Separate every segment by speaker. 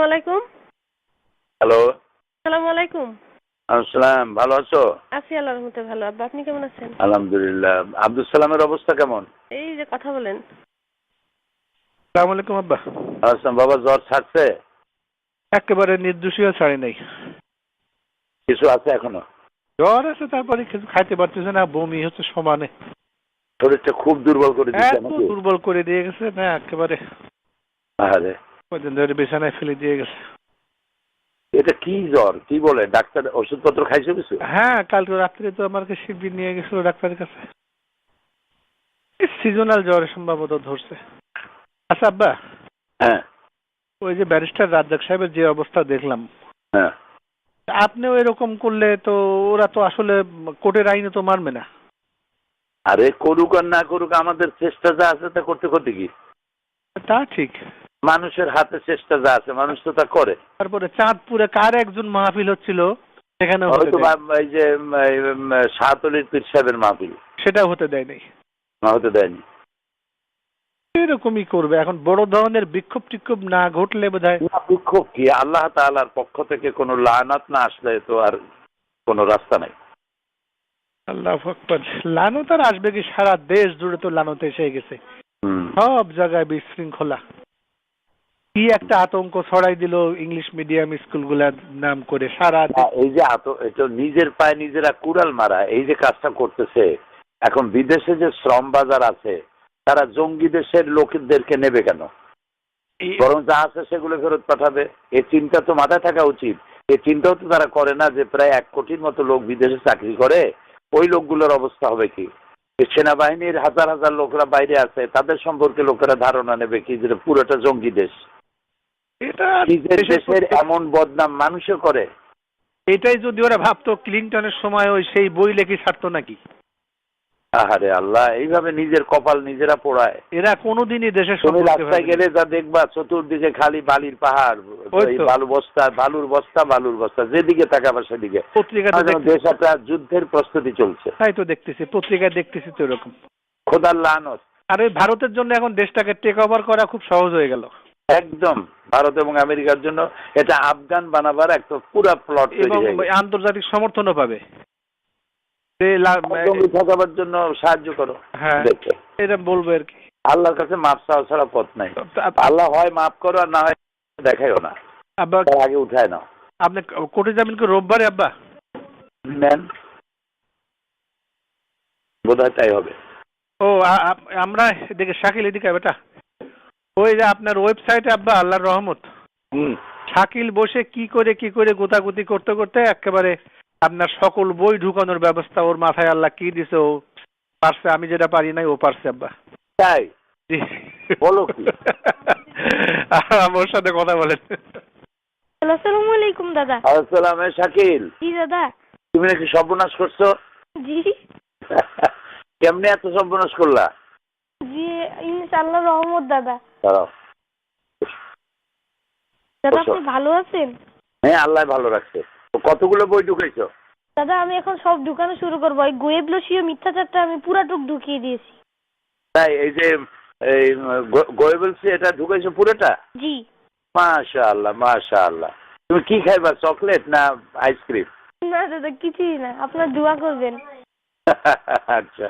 Speaker 1: ওয়ালাইকুম।
Speaker 2: হ্যালো।
Speaker 1: আসসালামু আলাইকুম।
Speaker 2: আসসালাম, ভালো আছো?
Speaker 1: আছি আল্লাহর রহমতে ভালো। আব্বা আপনি কেমন আছেন?
Speaker 2: আলহামদুলিল্লাহ। আব্দুল সালামের অবস্থা কেমন?
Speaker 1: এই যে কথা বলেন।
Speaker 3: আসসালামু আলাইকুম আব্বা।
Speaker 2: আসলাম বাবা, জ্বর ছাড়ছে?
Speaker 3: একেবারে নির্দোষীয় ছাড়ি নাই।
Speaker 2: কিছু আছে এখনো?
Speaker 3: জ্বর আছে, তারপরে কিছু খাইতে পারতেছে না, বমি হচ্ছে সমানে।
Speaker 2: শরীরটা খুব দুর্বল করে দিচ্ছে
Speaker 3: এত
Speaker 2: নাকি?
Speaker 3: দুর্বল করে দিয়ে গেছে না, একেবারে
Speaker 2: আরে
Speaker 3: কদিন ধরে বিছানায় ফেলে দিয়ে গেছে।
Speaker 2: এটা কি জ্বর? কি বলে ডাক্তার? ওষুধপত্র খাইছো কিছু?
Speaker 3: হ্যাঁ, কালকে রাত্রে তো আমাকে শিবির নিয়ে গেছিল ডাক্তারের কাছে। সিজনাল জ্বর সম্ভবত ধরছে। আচ্ছা আব্বা,
Speaker 2: হ্যাঁ
Speaker 3: ওই যে ব্যারিস্টার রাজ্জাক সাহেবের যে অবস্থা দেখলাম,
Speaker 2: হ্যাঁ।
Speaker 3: আপনিও এরকম করলে তো ওরা তো আসলে কোর্টের আইনে তো মানবে না।
Speaker 2: আরে করুক আর না করুক, আমাদের চেষ্টা যা আছে তা করতে করতে কি?
Speaker 3: তা ঠিক।
Speaker 2: মানুষের হাতে চেষ্টা যা আছে মানুষ তো তা করে।
Speaker 3: তারপরে চাঁদপুরে কার একজন মাহফিল হচ্ছিল, সেখানে
Speaker 2: হয়তো এই যে শাহতলির পীর সাহেবের মাহফিল,
Speaker 3: সেটাও হতে দেয় নাই।
Speaker 2: না হতে দেয়নি।
Speaker 3: এরকমই করবে এখন, বড় ধরনের বিক্ষোভ টিক্ষোভ না ঘটলে বোধহয়।
Speaker 2: বিক্ষোভ কি? আল্লাহ তাআলার পক্ষ থেকে কোনো লানাত না আসলে তো আর কোনো রাস্তা নাই।
Speaker 3: আল্লাহু আকবার। লানত আর আসবে কি? সারা দেশ জুড়ে তো লানত এসে গেছে, সব জায়গায় বিশৃঙ্খলা। কি একটা আতঙ্ক ছড়াই দিল ইংলিশ মিডিয়াম স্কুলগুলার নাম করে সারা
Speaker 2: এই যে এটা নিজের পায়ে নিজেরা কুড়াল মারা, এই যে কাজটা করতেছে। এখন বিদেশে যে শ্রম বাজার আছে, তারা জঙ্গি দেশের লোকদেরকে নেবে কেন? বরং যা আছে সেগুলো ফেরত পাঠাবে। এই চিন্তা তো মাথায় থাকা উচিত। এই চিন্তাও তো তারা করে না যে প্রায় 1 কোটির মতো লোক বিদেশে চাকরি করে, ওই লোকগুলোর অবস্থা হবে কি? সেনাবাহিনীর হাজার হাজার লোকরা বাইরে আছে, তাদের সম্পর্কে লোকেরা ধারণা নেবে কি যে পুরোটা জঙ্গি দেশ।
Speaker 3: এটা
Speaker 2: নিজের দেশের এমন বদনাম মানুষে করে।
Speaker 3: এটাই যদি ওরা ভাবতো ক্লিনটনের সময় ওই সেই বই লেখি ছাড়তো নাকি?
Speaker 2: আহারে আল্লাহ, এইভাবে নিজের কপাল নিজেরা পোড়ায়।
Speaker 3: এরা কোনোদিনই দেশের
Speaker 2: তুমি রাস্তায় গেলে যা দেখবা, চতুর্দিকে খালি বালির পাহাড়, বালুর বস্তা, যেদিকে তাকাবা সেদিকে। দেশ একটা যুদ্ধের প্রস্তুতি চলছে।
Speaker 3: তাই তো দেখতেছি, পত্রিকায় দেখতেছি তো এরকম।
Speaker 2: খোদার লানত।
Speaker 3: আর ওই ভারতের জন্য এখন দেশটাকে টেক ওভার করা খুব সহজ হয়ে গেল।
Speaker 2: একদম ভারত এবং আমেরিকার জন্য এটা আফগান বানাবার একটা পুরো প্লট
Speaker 3: এবং আন্তর্জাতিক সমর্থনও পাবে।
Speaker 2: ঠকাবার জন্য সাহায্য করো।
Speaker 3: হ্যাঁ, এটা বলবো আর কি।
Speaker 2: আল্লাহর কাছে মাপ চাওয়া ছাড়া পথ নাই। আল্লাহ হয় মাফ করো, আর না হয় দেখাইও না।
Speaker 3: আব্বা
Speaker 2: আগে উঠায় নাও।
Speaker 3: আপনি কোর্টে যাবেন কি রোববারে আব্বা?
Speaker 2: নেন, বোধহয় তাই হবে।
Speaker 3: ও আমরা এদিকে শাকিল, এদিকে বেটা। ওই যে আপনার ওয়েবসাইটে আব্বা আল্লাহর রহমত, শাকিল বসে কি করে গোতাগুতি করতে করতে একেবারে আপনার সকল বই ঢুকানোর ব্যবস্থা ওর মাথায় আল্লাহ কি দিছে, ও পারছে। আমি যেটা পারি নাই ও পারছে আব্বা।
Speaker 2: তাই বলো কি?
Speaker 3: আমার সাথে কথা বলেন।
Speaker 1: আসসালামু আলাইকুম দাদা।
Speaker 2: আসসালাম। শাকিল,
Speaker 1: জি দাদা।
Speaker 2: তুমি নাকি সর্বনাশ করছো?
Speaker 1: জি
Speaker 2: কেমনে এত সর্বনাশ করলা?
Speaker 1: জি ইনশাআল্লাহ রহমত দাদা।
Speaker 2: দাঁড়াও।
Speaker 1: দাদা আপনি ভালো আছেন?
Speaker 2: হ্যাঁ, আল্লাহ ভালো রাখছে। কতগুলো বই ঢুকাইছো?
Speaker 1: দাদা আমি এখন সব ঢুকানো শুরু করবো। ওই গোয়েবলসীয় মিথ্যাচারটা আমি পুরাটুক ঢুকিয়ে দিয়েছি।
Speaker 2: তাই এই যে গোয়েবলসি এটা ঢুকাইছো পুরোটা?
Speaker 1: জি।
Speaker 2: মাশাআল্লাহ মাশাআল্লাহ। তুমি কি খাইবা, চকলেট না আইসক্রিম?
Speaker 1: না দাদা কিছুই না, আপনার দোয়া করবেন।
Speaker 2: আচ্ছা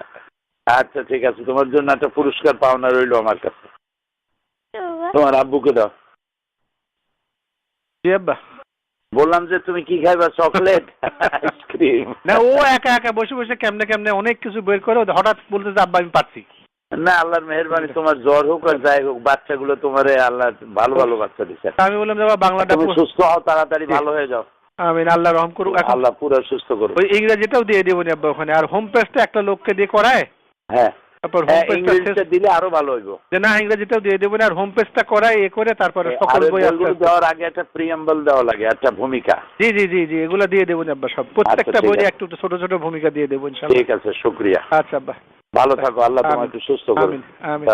Speaker 2: আচ্ছা, ঠিক আছে। তোমার জন্য একটা পুরস্কার পাওনা রইলো আমার কাছে। তোমার আব্বুকে দাও।
Speaker 3: জি আব্বা।
Speaker 2: বললাম যে তুমি কি খাইবা, চকলেট আইসক্রিম?
Speaker 3: না, ও একা একা বসে বসে কেমনে অনেক কিছু বের করে হঠাৎ বলতে যে আব্বা আমি পারছি
Speaker 2: না। আল্লাহর মেহেরবানি, তোমার জ্বর হোক আর যাই হোক, বাচ্চাগুলো তোমারে আল্লাহ ভালো ভালো বাচ্চা দিচ্ছে।
Speaker 3: আমি বললাম যে বাংলাটা
Speaker 2: তুমি সুস্থ হও, তাড়াতাড়ি ভালো হয়ে যাও।
Speaker 3: আমিন, আল্লাহ রহম করুক।
Speaker 2: আল্লাহ পুরো সুস্থ করুক।
Speaker 3: ওই ইংরেজিটাও দিয়ে দেবো আব্বা ওখানে। আর হোম পেজটা একটা লোককে দিয়ে করায়।
Speaker 2: হ্যাঁ,
Speaker 3: তারপর
Speaker 2: ইংরেজিটা দিলে আরো ভালো হইব।
Speaker 3: যে না, ইংরেজিটাও দিয়ে দেবো না, আর হোম পেজটা করায় এ করে তারপরে সকল বই
Speaker 2: দেওয়ার আগে একটা প্রিয়াম্বল দেওয়া লাগে, একটা ভূমিকা।
Speaker 3: জি জি জি জি, এগুলো দিয়ে দেবো আব্বা সব। প্রত্যেকটা বইয়ে একটু ছোট ছোট ভূমিকা দিয়ে দেবো ইনশাআল্লাহ।
Speaker 2: ঠিক আছে, শুকরিয়া।
Speaker 3: আচ্ছা আব্বা,
Speaker 2: ভালো থাকো। আল্লাহ তোমাকে সুস্থ করুন।
Speaker 3: আমিন আমিন।